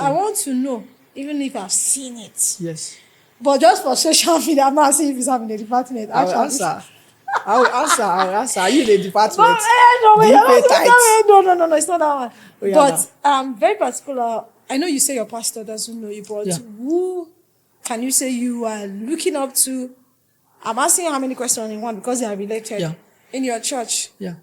I want to know, even if I've seen it. Yes. But just for social media, I'm not saying if it's happening in the department. I will answer. Are you in the department? But, no, Do you pay tithes? no, it's not that one. Oh, yeah, But I'm very particular. I know you say your pastor doesn't know you, but Yeah. who can you say you are looking up to? I'm asking how many questions in one because they are related. Yeah. In your church, Yeah.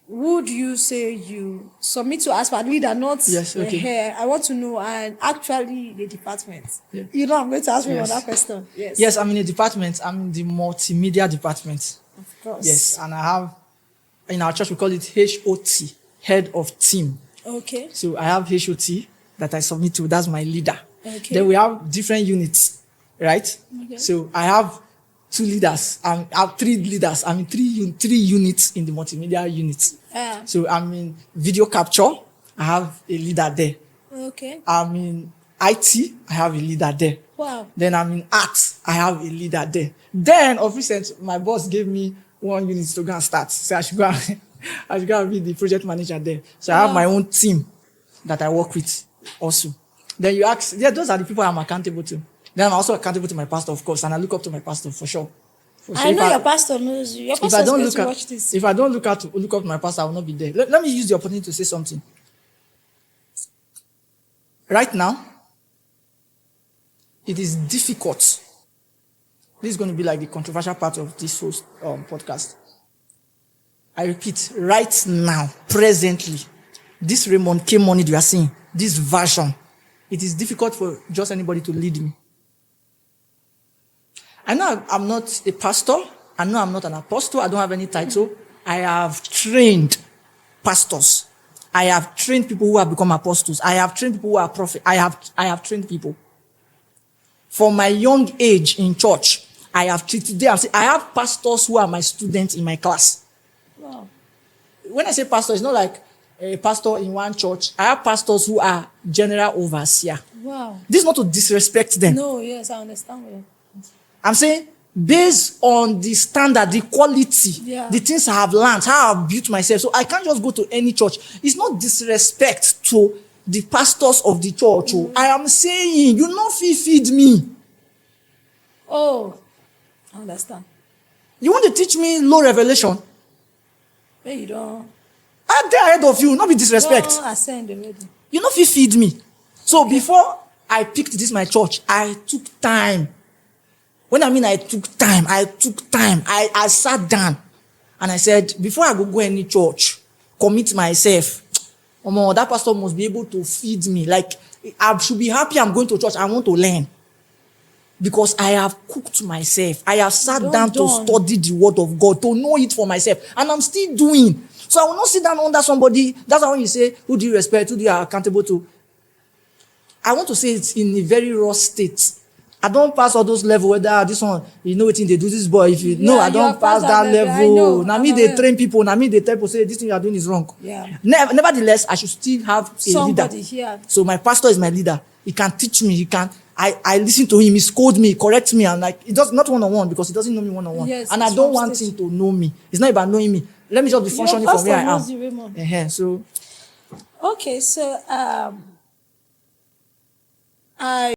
who do you say you submit to as per leader, not Yes, okay. here? I want to know, and actually the department. Yeah. You know, I'm going to ask me Yes. about that question. Yes. Yes, I'm in a department. I'm in the multimedia department. Of course. Yes, and I have, in our church, we call it HOT, head of team. Okay. So I have HOT that I submit to. That's my leader. Okay. Then we have different units, right? Okay. So I have 2 leaders. I have 3 leaders. I'm in 3 units in the multimedia unit. So I'm in video capture. I have a leader there. Okay. I'm in IT. I have a leader there. Wow. Then I'm in arts. I have a leader there. Then, of recent, my boss gave me 1 unit to go and start. So I should go and be the project manager there. So I have my own team that I work with also. Then you ask, yeah, those are the people I'm accountable to. Then I'm also accountable to my pastor, of course, and I look up to my pastor for sure. I know your pastor knows you. Your pastor is going to watch this. If I don't look up to my pastor, I will not be there. Let me use the opportunity to say something. Right now, it is difficult. This is going to be like the controversial part of this whole podcast. I repeat, right now, presently, this Raymond K. money you are seeing, this version, it is difficult for just anybody to lead me. I know I'm not a pastor. I know I'm not an apostle. I don't have any title. I have trained pastors. I have trained people who have become apostles. I have trained people who are prophets. I have trained people. From my young age in church, I have treated them. I have pastors who are my students in my class. Wow. When I say pastor, it's not like a pastor in one church. I have pastors who are general overseer. Wow. This is not to disrespect them. No, yes, I understand. I'm saying, based on the standard, the quality, the things I have learned, how I've built myself. So I can't just go to any church. It's not disrespect to the pastors of the church. I am saying, you not feed me. Oh, I understand. You want to teach me low revelation? Hey, you don't. I'm there ahead of you, not be disrespect. No, I send already. You not feed me. So before I picked this my church, I took time. When I mean I took time, I sat down and I said, before I go any church, commit myself. That pastor must be able to feed me. Like, I should be happy I'm going to church. I want to learn. Because I have cooked myself. I have sat down to study the word of God, to know it for myself. And I'm still doing. So I will not sit down under somebody. That's how when you say, who do you respect, who do you are accountable to? I want to say it in a very raw state. I don't pass all those levels, whether this one, you know what they do, this boy, if you no, I don't pass that level. Now me, they train people, now me, they tell people, say, this thing you are doing is wrong. Yeah. Nevertheless, I should still have a leader. Here. So my pastor is my leader. He can teach me, I listen to him, he scold me, correct me, and like, it does not one-on-one, because he doesn't know me one-on-one. Yes, and I don't want him to know me. It's not about knowing me. Let me just be functioning from where I am. So. Okay, so,